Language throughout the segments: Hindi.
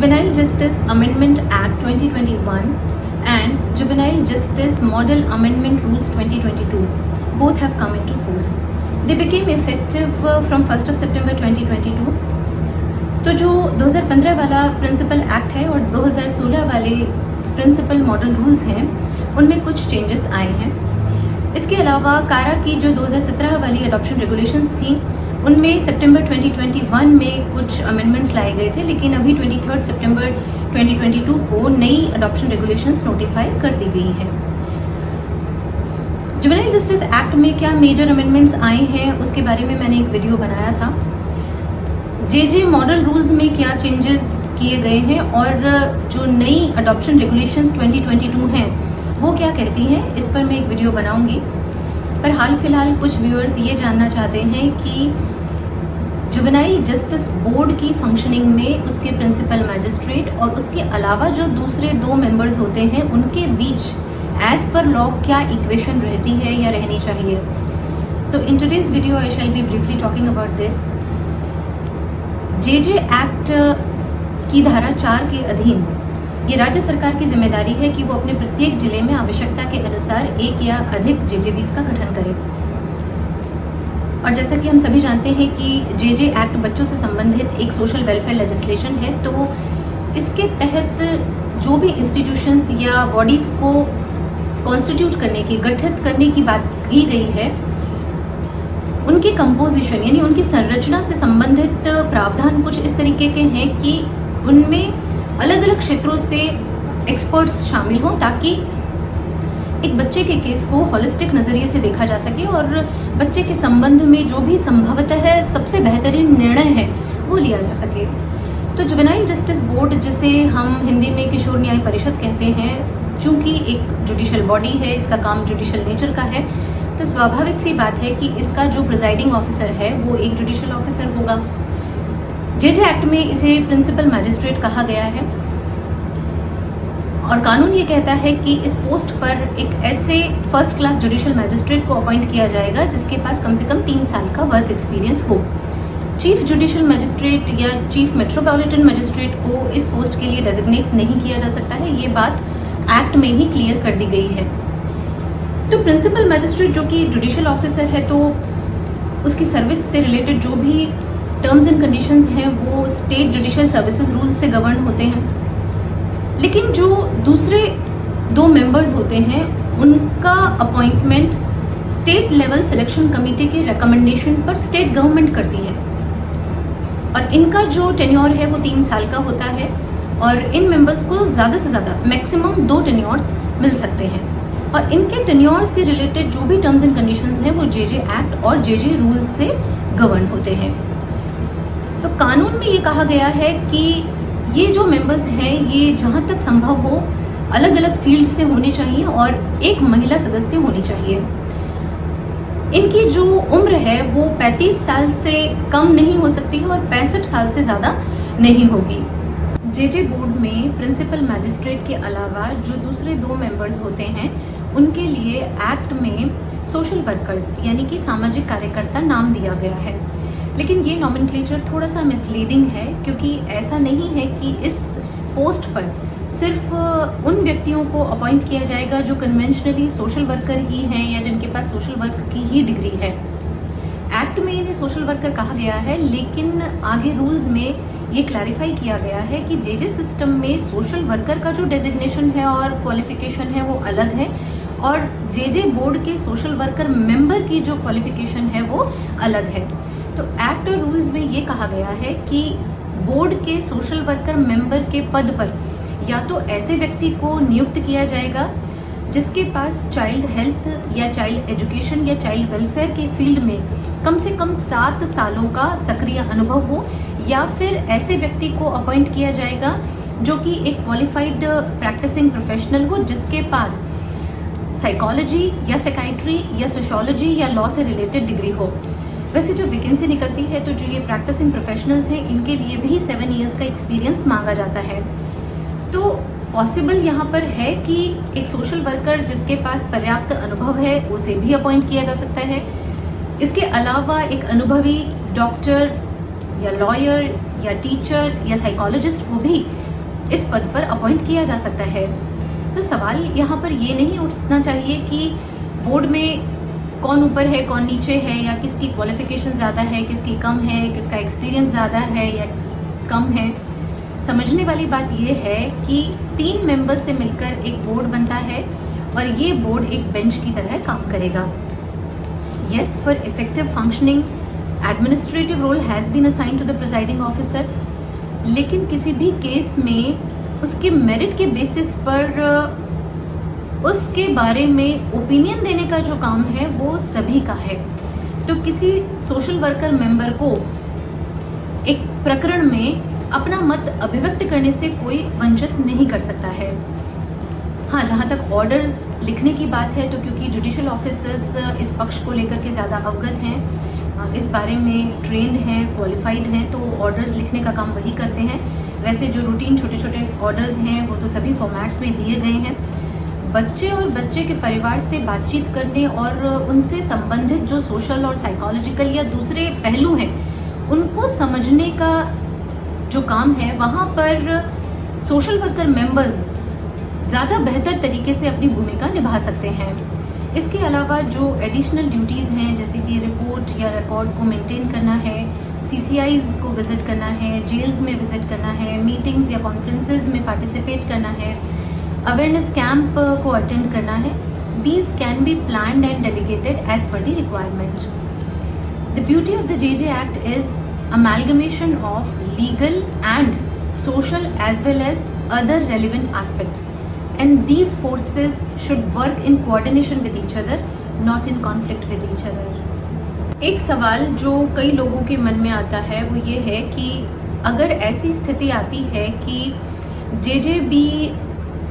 Juvenile Justice Amendment Act 2021 and Juvenile Justice Model Amendment Rules 2022 both have come into force. They became effective from 1st of September 2022. तो जो 2015 वाला प्रिंसिपल एक्ट है और 2016 वाले प्रिंसिपल मॉडल रूल्स हैं उनमें कुछ चेंजेस आए हैं। इसके अलावा कारा की जो 2017 वाली अडॉप्शन रेगुलेशंस थी उनमें सितंबर 2021 में कुछ अमेंडमेंट्स लाए गए थे, लेकिन अभी 23 सितंबर 2022 को नई अडॉप्शन रेगुलेशंस नोटिफाई कर दी गई है। जुवेनाइल जस्टिस एक्ट में क्या मेजर अमेंडमेंट्स आए हैं उसके बारे में मैंने एक वीडियो बनाया था। जे मॉडल रूल्स में क्या चेंजेस किए गए हैं और जो नई अडॉप्शन रेगुलेशंस 2022 हैं वो क्या कहती हैं, इस पर मैं एक वीडियो बनाऊंगी। पर हाल फिलहाल कुछ व्यूअर्स ये जानना चाहते हैं कि जुवेनाइल जस्टिस बोर्ड की फंक्शनिंग में उसके प्रिंसिपल मैजिस्ट्रेट और उसके अलावा जो दूसरे 2 मेंबर्स होते हैं उनके बीच एज पर लॉ क्या इक्वेशन रहती है या रहनी चाहिए। So in today's video I shall be briefly talking about this. J act की धारा 4 के अधीन ये राज्य सरकार की जिम्मेदारी है कि वो अपने प्रत्येक जिले में आवश्यकता के अनुसार एक या अधिक जेजेबीज का गठन करे। और जैसा कि हम सभी जानते हैं कि जे एक्ट बच्चों से संबंधित एक सोशल वेलफेयर लेजिस्लेशन है, तो इसके तहत जो भी इंस्टीट्यूशंस या बॉडीज़ को कॉन्स्टिट्यूट करने की, गठित करने की बात की गई है, उनके कंपोजिशन यानी उनकी संरचना से संबंधित प्रावधान कुछ इस तरीके के हैं कि उनमें अलग अलग क्षेत्रों से एक्सपर्ट्स शामिल हों ताकि एक बच्चे के केस को होलिस्टिक नज़रिए से देखा जा सके और बच्चे के संबंध में जो भी संभवतः सबसे बेहतरीन निर्णय है वो लिया जा सके। तो जुवेनाइल जस्टिस बोर्ड, जिसे हम हिंदी में किशोर न्याय परिषद कहते हैं, चूँकि एक जुडिशल बॉडी है, इसका काम जुडिशल नेचर का है, तो स्वाभाविक सी बात है कि इसका जो प्रिजाइडिंग ऑफिसर है वो एक जुडिशल ऑफिसर होगा। जे एक्ट में इसे प्रिंसिपल मैजिस्ट्रेट कहा गया है और कानून ये कहता है कि इस पोस्ट पर एक ऐसे फर्स्ट क्लास जुडिशल मैजिस्ट्रेट को अपॉइंट किया जाएगा जिसके पास कम से कम 3 साल का वर्क एक्सपीरियंस हो। चीफ जुडिशल मैजिस्ट्रेट या चीफ मेट्रोपॉलिटन मैजिस्ट्रेट को इस पोस्ट के लिए डेजिग्नेट नहीं किया जा सकता है, ये बात एक्ट में ही क्लियर कर दी गई है। तो प्रिंसिपल मैजिस्ट्रेट जो कि जुडिशल ऑफिसर है, तो उसकी सर्विस से रिलेटेड जो भी टर्म्स एंड कंडीशंस हैं वो स्टेट जुडिशल सर्विसेज रूल्स से गवर्न होते हैं। लेकिन जो दूसरे 2 मेंबर्स होते हैं उनका appointment state level selection committee के रिकमेंडेशन पर स्टेट गवर्नमेंट करती है और इनका जो टेन्योर है वो 3 साल का होता है और इन मेंबर्स को ज़्यादा से ज़्यादा मैक्सिमम 2 टेन्योर्स मिल सकते हैं और इनके टेन्योर से रिलेटेड जो भी टर्म्स एंड कंडीशंस हैं वो जे एक्ट और जे रूल्स से गवर्न होते हैं। तो कानून में ये कहा गया है कि ये जो मेंबर्स हैं ये जहाँ तक संभव हो अलग अलग फील्ड से होने चाहिए और एक महिला सदस्य होनी चाहिए। इनकी जो उम्र है वो 35 साल से कम नहीं हो सकती है और 65 साल से ज़्यादा नहीं होगी। जे बोर्ड में प्रिंसिपल मैजिस्ट्रेट के अलावा जो दूसरे 2 मेंबर्स होते हैं उनके लिए एक्ट में सोशल वर्कर्स यानी कि सामाजिक कार्यकर्ता नाम दिया गया है, लेकिन ये नॉमेनक्लेचर थोड़ा सा मिसलीडिंग है क्योंकि ऐसा नहीं है कि इस पोस्ट पर सिर्फ उन व्यक्तियों को अपॉइंट किया जाएगा जो कन्वेंशनली सोशल वर्कर ही हैं या जिनके पास सोशल वर्क की ही डिग्री है। एक्ट में इन्हें सोशल वर्कर कहा गया है, लेकिन आगे रूल्स में ये क्लैरिफाई किया गया है कि जे सिस्टम में सोशल वर्कर का जो डेजिग्नेशन है और क्वालिफिकेशन है वो अलग है और जे बोर्ड के सोशल वर्कर मेंबर की जो क्वालिफिकेशन है वो अलग है। तो एक्ट और रूल्स में ये कहा गया है कि बोर्ड के सोशल वर्कर मेंबर के पद पर या तो ऐसे व्यक्ति को नियुक्त किया जाएगा जिसके पास चाइल्ड हेल्थ या चाइल्ड एजुकेशन या चाइल्ड वेलफेयर के फील्ड में कम से कम 7 सालों का सक्रिय अनुभव हो, या फिर ऐसे व्यक्ति को अपॉइंट किया जाएगा जो कि एक क्वालिफाइड प्रैक्टिसिंग प्रोफेशनल हो जिसके पास साइकोलॉजी या साइकाइट्री या सोशियोलॉजी या लॉ से रिलेटेड डिग्री हो। वैसे जो वैकेंसी निकलती है तो जो ये प्रैक्टिसिंग प्रोफेशनल्स हैं इनके लिए भी 7 इयर्स का एक्सपीरियंस मांगा जाता है। तो पॉसिबल यहाँ पर है कि एक सोशल वर्कर जिसके पास पर्याप्त अनुभव है उसे भी अपॉइंट किया जा सकता है। इसके अलावा एक अनुभवी डॉक्टर या लॉयर या टीचर या साइकोलॉजिस्ट को भी इस पद पर अपॉइंट किया जा सकता है। तो सवाल यहाँ पर ये नहीं उठना चाहिए कि बोर्ड में कौन ऊपर है कौन नीचे है, या किसकी क्वालिफिकेशन ज़्यादा है किसकी कम है, किसका एक्सपीरियंस ज़्यादा है या कम है। समझने वाली बात यह है कि 3 मेंबर्स से मिलकर एक बोर्ड बनता है और ये बोर्ड एक बेंच की तरह काम करेगा। Yes, for effective functioning, administrative role has been assigned to the presiding officer, लेकिन किसी भी केस में उसके मेरिट के बेसिस पर उसके बारे में ओपिनियन देने का जो काम है वो सभी का है। तो किसी सोशल वर्कर मेंबर को एक प्रकरण में अपना मत अभिव्यक्त करने से कोई वंचित नहीं कर सकता है। हाँ, जहाँ तक ऑर्डर्स लिखने की बात है तो क्योंकि जुडिशियल ऑफिसर्स इस पक्ष को लेकर के ज़्यादा अवगत हैं, इस बारे में ट्रेंड हैं, क्वालिफाइड हैं, तो ऑर्डर्स लिखने का काम वही करते हैं। वैसे जो रूटीन छोटे छोटे ऑर्डर्स हैं वो तो सभी फॉर्मेट्स में दिए गए हैं। बच्चे और बच्चे के परिवार से बातचीत करने और उनसे संबंधित जो सोशल और साइकोलॉजिकल या दूसरे पहलू हैं उनको समझने का जो काम है, वहाँ पर सोशल वर्कर मेंबर्स ज़्यादा बेहतर तरीके से अपनी भूमिका निभा सकते हैं। इसके अलावा जो एडिशनल ड्यूटीज़ हैं जैसे कि रिपोर्ट या रिकॉर्ड को मेंटेन करना है, CCIs को विज़िट करना है, जेल्स में विज़िट करना है, मीटिंग्स या कॉन्फ्रेंसेस में पार्टिसिपेट करना है, अवेयरनेस कैंप को अटेंड करना है, these can be planned and delegated as per the requirement. The beauty of the JJ Act is amalgamation of legal and social as well as other relevant aspects, and these forces should work in coordination with each other, not in conflict with each other. एक सवाल जो कई लोगों के मन में आता है वो ये है कि अगर ऐसी स्थिति आती है कि JJB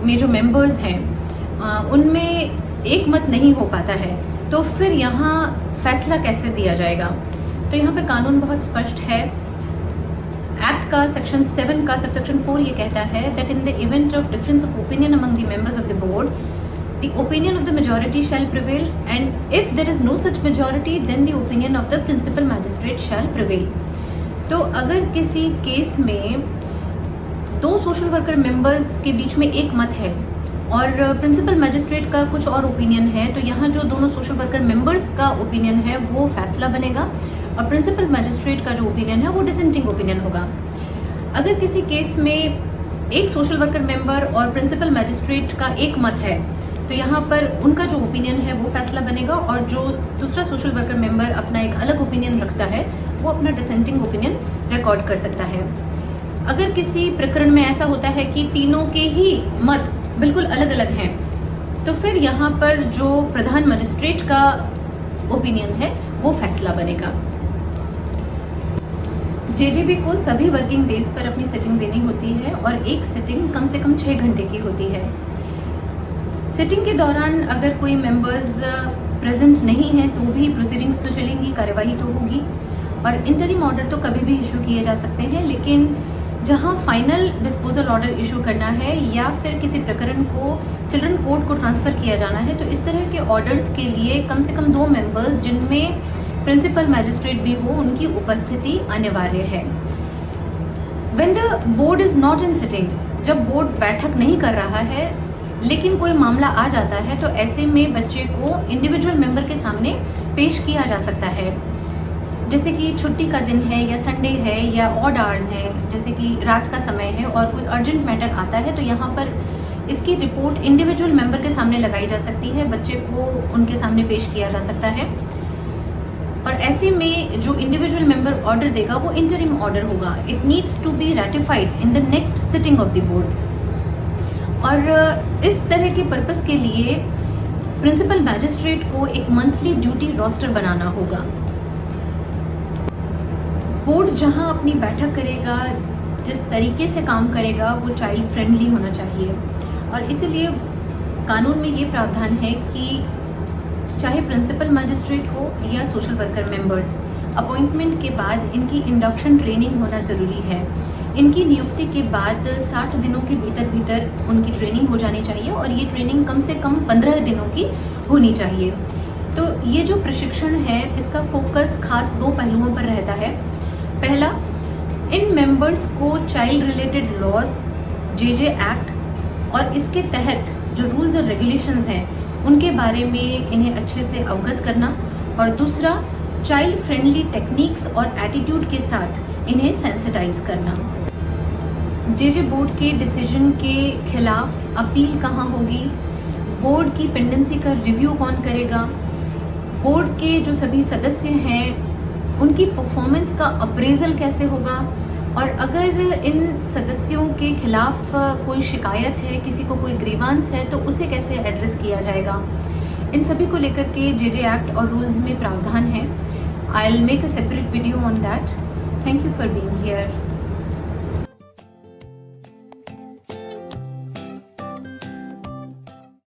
में जो मेंबर्स हैं उनमें एक मत नहीं हो पाता है तो फिर यहाँ फैसला कैसे दिया जाएगा। तो यहाँ पर कानून बहुत स्पष्ट है। एक्ट का सेक्शन 7 का सबसेक्शन 4 ये कहता है that in the event of difference of opinion among the members of the board the opinion of the majority shall prevail, and if there is no such majority then the opinion of the principal magistrate shall prevail. तो अगर किसी केस में 2 सोशल वर्कर मेंबर्स के बीच में एक मत है और प्रिंसिपल मैजिस्ट्रेट का कुछ और ओपिनियन है, तो यहाँ जो दोनों सोशल वर्कर मेंबर्स का ओपिनियन है वो फैसला बनेगा और प्रिंसिपल मैजिस्ट्रेट का जो ओपिनियन है वो डिसेंटिंग ओपिनियन होगा। अगर किसी केस में एक सोशल वर्कर मेंबर और प्रिंसिपल मैजिस्ट्रेट का एक मत है तो यहाँ पर उनका जो ओपिनियन है वो फैसला बनेगा और जो दूसरा सोशल वर्कर मेंबर अपना एक अलग ओपिनियन रखता है वो अपना डिसेंटिंग ओपिनियन रिकॉर्ड कर सकता है। अगर किसी प्रकरण में ऐसा होता है कि तीनों के ही मत बिल्कुल अलग अलग हैं तो फिर यहाँ पर जो प्रधान मजिस्ट्रेट का ओपिनियन है वो फैसला बनेगा। JJB को सभी वर्किंग डेज पर अपनी सिटिंग देनी होती है और एक सिटिंग कम से कम 6 घंटे की होती है। सिटिंग के दौरान अगर कोई मेंबर्स प्रेजेंट नहीं है तो भी प्रोसीडिंग्स तो चलेंगी, कार्यवाही तो होगी और इंटरिम ऑर्डर तो कभी भी इशू किए जा सकते हैं। लेकिन जहां फाइनल डिस्पोजल ऑर्डर इशू करना है या फिर किसी प्रकरण को चिल्ड्रन कोर्ट को ट्रांसफ़र किया जाना है तो इस तरह के ऑर्डर्स के लिए कम से कम 2 मेंबर्स जिनमें प्रिंसिपल मैजिस्ट्रेट भी हो उनकी उपस्थिति अनिवार्य है। When the board is not in sitting, जब बोर्ड बैठक नहीं कर रहा है लेकिन कोई मामला आ जाता है तो ऐसे में बच्चे को इंडिविजुअल मेंबर के सामने पेश किया जा सकता है। जैसे कि छुट्टी का दिन है या संडे है या ऑड आवर्स हैं, जैसे कि रात का समय है और कोई अर्जेंट मैटर आता है तो यहाँ पर इसकी रिपोर्ट इंडिविजुअल मेंबर के सामने लगाई जा सकती है, बच्चे को उनके सामने पेश किया जा सकता है और ऐसे में जो इंडिविजुअल मेंबर ऑर्डर देगा वो इंटरिम ऑर्डर होगा। It needs to be ratified in the next sitting of the board. और इस तरह के पर्पस के लिए प्रिंसिपल मैजिस्ट्रेट को एक मंथली ड्यूटी रोस्टर बनाना होगा। बोर्ड जहां अपनी बैठक करेगा, जिस तरीके से काम करेगा वो चाइल्ड फ्रेंडली होना चाहिए और इसीलिए कानून में ये प्रावधान है कि चाहे प्रिंसिपल मैजिस्ट्रेट हो या सोशल वर्कर मेंबर्स, अपॉइंटमेंट के बाद इनकी इंडक्शन ट्रेनिंग होना ज़रूरी है। इनकी नियुक्ति के बाद 60 दिनों के भीतर उनकी ट्रेनिंग हो जानी चाहिए और ये ट्रेनिंग कम से कम 15 दिनों की होनी चाहिए। तो ये जो प्रशिक्षण है इसका फोकस खास 2 पहलुओं पर रहता है। पहला, इन मेंबर्स को child related laws JJ act और इसके तहत जो रूल्स और रेगुलेशंस हैं उनके बारे में इन्हें अच्छे से अवगत करना, और दूसरा चाइल्ड फ्रेंडली टेक्निक्स और एटीट्यूड के साथ इन्हें सेंसिटाइज करना। जेजे बोर्ड के डिसीजन के खिलाफ अपील कहाँ होगी, बोर्ड की पेंडेंसी का रिव्यू कौन करेगा, बोर्ड के जो सभी सदस्य हैं उनकी परफॉर्मेंस का अप्रेजल कैसे होगा, और अगर इन सदस्यों के खिलाफ कोई शिकायत है, किसी को कोई ग्रीवांस है, तो उसे कैसे एड्रेस किया जाएगा, इन सभी को लेकर के जेजे एक्ट और रूल्स में प्रावधान है। I will make a separate video on that. Thank you for being here.